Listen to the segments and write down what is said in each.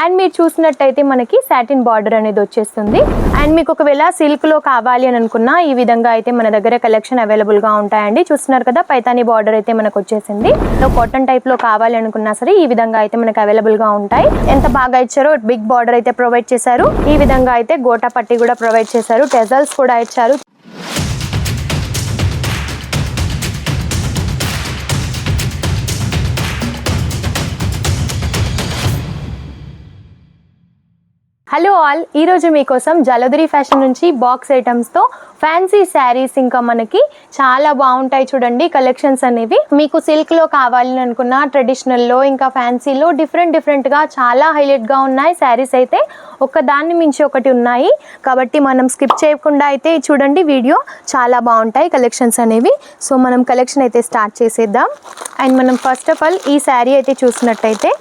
And మీరు చూసినట్టయితే మనకి సాటిన్ బార్డర్ అనేది వచ్చేస్తుంది. అండ్ మీకు ఒకవేళ సిల్క్లో కావాలి అని అనుకున్నా ఈ విధంగా అయితే మన దగ్గర కలెక్షన్ అవైలబుల్గా ఉంటాయండి. చూస్తున్నారు కదా, పైతానీ బార్డర్ అయితే మనకు వచ్చేసింది. కాటన్ టైప్లో కావాలి అనుకున్నా సరే ఈ విధంగా అయితే మనకు అవైలబుల్గా ఉంటాయి. ఎంత బాగా ఇచ్చారో, బిగ్ బార్డర్ అయితే ప్రొవైడ్ చేశారు. ఈ విధంగా అయితే గోటా పట్టి కూడా ప్రొవైడ్ చేశారు. టెజల్స్ కూడా ఇచ్చారు. హలో ఆల్, ఈరోజు మీకోసం జలధరి ఫ్యాషన్ నుంచి బాక్స్ ఐటమ్స్తో ఫ్యాన్సీ శారీస్ ఇంకా మనకి చాలా బాగుంటాయి. చూడండి కలెక్షన్స్ అనేవి మీకు సిల్క్లో కావాలి అనుకున్నా, ట్రెడిషనల్లో ఇంకా ఫ్యాన్సీలో డిఫరెంట్గా చాలా హైలైట్గా ఉన్నాయి. శారీస్ అయితే ఒకదాన్ని మించి ఒకటి ఉన్నాయి. కాబట్టి మనం స్కిప్ చేయకుండా అయితే చూడండి, వీడియో చాలా బాగుంటాయి కలెక్షన్స్ అనేవి. సో మనం కలెక్షన్ అయితే స్టార్ట్ చేసేద్దాం. అండ్ మనం ఫస్ట్ ఆఫ్ ఆల్ ఈ శారీ అయితే చూసినట్టయితే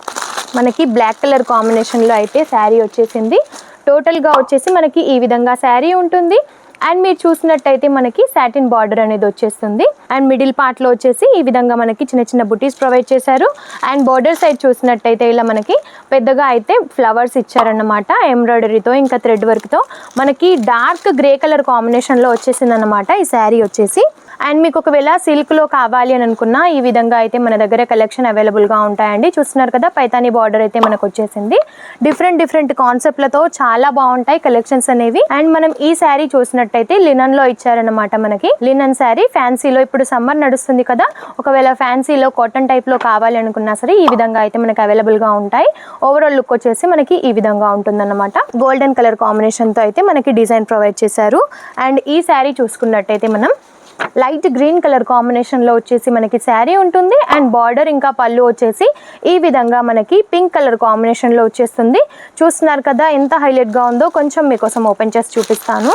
మనకి బ్లాక్ కలర్ కాంబినేషన్లో అయితే శారీ వచ్చేసింది. టోటల్గా వచ్చేసి మనకి ఈ విధంగా శారీ ఉంటుంది. అండ్ మీరు చూసినట్టయితే మనకి సాటిన్ బార్డర్ అనేది వచ్చేస్తుంది. అండ్ మిడిల్ పార్ట్లో వచ్చేసి ఈ విధంగా మనకి చిన్న చిన్న బుటీస్ ప్రొవైడ్ చేశారు. అండ్ బార్డర్ సైడ్ చూసినట్టయితే ఇలా మనకి పెద్దగా అయితే ఫ్లవర్స్ ఇచ్చారన్నమాట, ఎంబ్రాయిడరీతో ఇంకా థ్రెడ్ వర్క్తో. మనకి డార్క్ గ్రే కలర్ కాంబినేషన్లో వచ్చేసింది అన్నమాట ఈ శారీ వచ్చేసి. అండ్ మీకు ఒకవేళ సిల్క్లో కావాలి అని అనుకున్నా ఈ విధంగా అయితే మన దగ్గర కలెక్షన్ అవైలబుల్గా ఉంటాయండి. చూస్తున్నారు కదా, పైతానీ బార్డర్ అయితే మనకు వచ్చేసింది. డిఫరెంట్ కాన్సెప్ట్లతో చాలా బాగుంటాయి కలెక్షన్స్ అనేవి. అండ్ మనం ఈ శారీ చూసినట్టయితే లినన్ లో ఇచ్చారనమాట. మనకి లినన్ శారీ ఫ్యాన్సీలో ఇప్పుడు సమ్మర్ నడుస్తుంది కదా, ఒకవేళ ఫ్యాన్సీలో కాటన్ టైప్ లో కావాలి అనుకున్నా సరే ఈ విధంగా అయితే మనకి అవైలబుల్ గా ఉంటాయి. ఓవరాల్ లుక్ వచ్చేసి మనకి ఈ విధంగా ఉంటుందన్నమాట. గోల్డెన్ కలర్ కాంబినేషన్ తో అయితే మనకి డిజైన్ ప్రొవైడ్ చేశారు. అండ్ ఈ శారీ చూసుకున్నట్టయితే మనం లైట్ గ్రీన్ కలర్ కాంబినేషన్లో వచ్చేసి మనకి శారీ ఉంటుంది. అండ్ బార్డర్ ఇంకా పళ్ళు వచ్చేసి ఈ విధంగా మనకి పింక్ కలర్ కాంబినేషన్లో వచ్చేస్తుంది. చూస్తున్నారు కదా ఎంత హైలైట్గా ఉందో. కొంచెం మీకోసం ఓపెన్ చేసి చూపిస్తాను.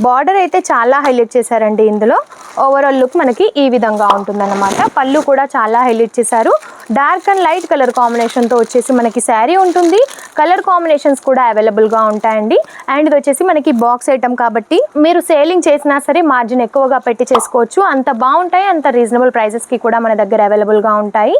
బార్డర్ అయితే చాలా హైలైట్ చేశారండి ఇందులో. ఓవరాల్ లుక్ మనకి ఈ విధంగా ఉంటుందన్నమాట. పళ్ళు కూడా చాలా హైలైట్ చేశారు. డార్క్ అండ్ లైట్ కలర్ కాంబినేషన్తో వచ్చేసి మనకి శారీ ఉంటుంది. కలర్ కాంబినేషన్స్ కూడా అవైలబుల్గా ఉంటాయండి. అండ్ ఇది వచ్చేసి మనకి బాక్స్ ఐటమ్ కాబట్టి మీరు సేలింగ్ చేసినా సరే మార్జిన్ ఎక్కువగా పెట్టి చేసుకోవచ్చు. అంత బాగుంటాయి, అంత రీజనబుల్ ప్రైసెస్కి కూడా మన దగ్గర అవైలబుల్గా ఉంటాయి.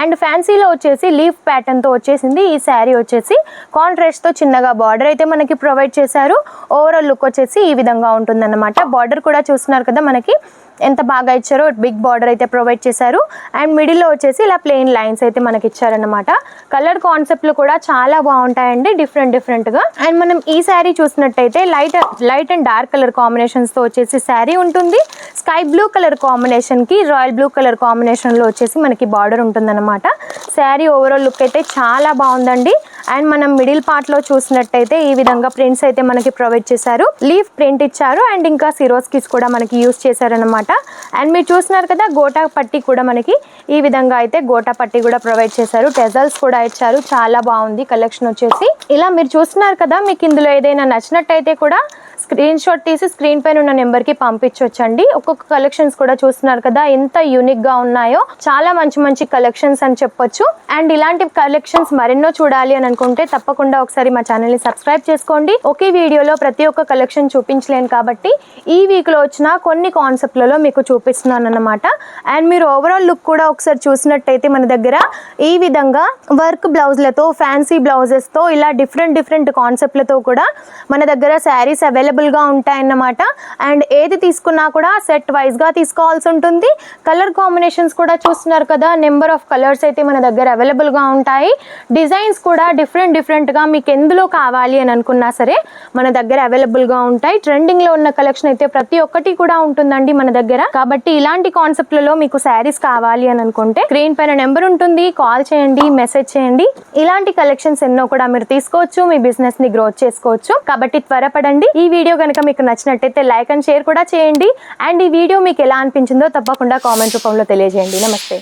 అండ్ ఫ్యాన్సీలో వచ్చేసి లీఫ్ ప్యాటర్న్తో వచ్చేసింది ఈ శారీ వచ్చేసి. కాంట్రాస్ట్తో చిన్నగా బార్డర్ అయితే మనకి ప్రొవైడ్ చేశారు. ఓవరాల్ లుక్ వచ్చేసి ఈ విధంగా ఉంటుందన్నమాట. బార్డర్ కూడా చూస్తున్నారు కదా మనకి ఎంత బాగా ఇచ్చారో, బిగ్ బార్డర్ అయితే ప్రొవైడ్ చేశారు. అండ్ మిడిల్లో వచ్చేసి ఇలా ప్లెయిన్ లైన్స్ అయితే మనకి ఇచ్చారనమాట. కలర్ కాన్సెప్ట్లు కూడా చాలా బాగుంటాయండి, డిఫరెంట్గా. అండ్ మనం ఈ శారీ చూసినట్టయితే లైట్ అండ్ డార్క్ కలర్ కాంబినేషన్స్తో వచ్చేసి శారీ ఉంటుంది. స్కై బ్లూ కలర్ కాంబినేషన్కి రాయల్ బ్లూ కలర్ కాంబినేషన్లో వచ్చేసి మనకి బార్డర్ ఉంటుందన్నమాట. శారీ ఓవరాల్ లుక్ అయితే చాలా బాగుందండి. అండ్ మనం మిడిల్ పార్ట్లో చూసినట్టయితే ఈ విధంగా ప్రింట్స్ అయితే మనకి ప్రొవైడ్ చేశారు. లీఫ్ ప్రింట్ ఇచ్చారు అండ్ ఇంకా సిరోస్కిస్ కూడా మనకి యూజ్ చేశారనమాట. అండ్ మీరు చూస్తున్నారు కదా, గోటా పట్టి కూడా మనకి ఈ విధంగా అయితే గోటా పట్టి కూడా ప్రొవైడ్ చేశారు. టెజల్స్ కూడా ఇచ్చారు. చాలా బాగుంది కలెక్షన్ వచ్చేసి. ఇలా మీరు చూస్తున్నారు కదా, మీకు ఇందులో ఏదైనా నచ్చినట్టయితే కూడా స్క్రీన్ షాట్ తీసి స్క్రీన్ పైన ఉన్న నెంబర్కి పంపించవచ్చండి. ఒక్కొక్క కలెక్షన్స్ కూడా చూస్తున్నారు కదా ఎంత యూనిక్గా ఉన్నాయో. చాలా మంచి కలెక్షన్స్ అని చెప్పొచ్చు. అండ్ ఇలాంటి కలెక్షన్స్ మరెన్నో చూడాలి అని అనుకుంటే తప్పకుండా ఒకసారి మా ఛానల్ని సబ్స్క్రైబ్ చేసుకోండి. ఒకే వీడియోలో ప్రతి ఒక్క కలెక్షన్ చూపించలేను కాబట్టి ఈ వీక్లో వచ్చిన కొన్ని కాన్సెప్ట్లలో మీకు చూపిస్తున్నాను అన్నమాట. అండ్ మీరు ఓవరాల్ లుక్ కూడా ఒకసారి చూసినట్టయితే మన దగ్గర ఈ విధంగా వర్క్ బ్లౌజ్లతో, ఫ్యాన్సీ బ్లౌజెస్తో ఇలా డిఫరెంట్ కాన్సెప్ట్లతో కూడా మన దగ్గర శారీస్ అవైలబుల్గా ఉంటాయన్నమాట. అండ్ ఏది తీసుకున్నా కూడా సెట్ వైజ్గా తీసుకోవాల్సి ఉంటుంది. కలర్ కాంబినేషన్స్ కూడా చూస్తున్నారు కదా, నెంబర్ ఆఫ్ కలర్స్ అయితే మన దగ్గర అవైలబుల్గా ఉంటాయి. డిజైన్స్ కూడా డిఫరెంట్గా మీకు ఎందులో కావాలి అని అనుకున్నా సరే మన దగ్గర అవైలబుల్గా ఉంటాయి. ట్రెండింగ్లో ఉన్న కలెక్షన్ అయితే ప్రతి ఒక్కటి కూడా ఉంటుందండి మన దగ్గర. కాబట్టి ఇలాంటి కాన్సెప్ట్లలో మీకు శారీస్ కావాలి అని అనుకుంటే స్క్రీన్ పైన నెంబర్ ఉంటుంది, కాల్ చేయండి, మెసేజ్ చేయండి. ఇలాంటి కలెక్షన్స్ ఎన్నో కూడా మీరు తీసుకోవచ్చు, మీ బిజినెస్ ని గ్రోత్ చేసుకోవచ్చు. కాబట్టి త్వరపడండి. ఈ వీడియో కనుక మీకు నచ్చినట్టయితే లైక్ అండ్ షేర్ కూడా చేయండి. అండ్ ఈ వీడియో మీకు ఎలా అనిపించిందో తప్పకుండా కామెంట్ రూపంలో తెలియజేయండి. నమస్తే.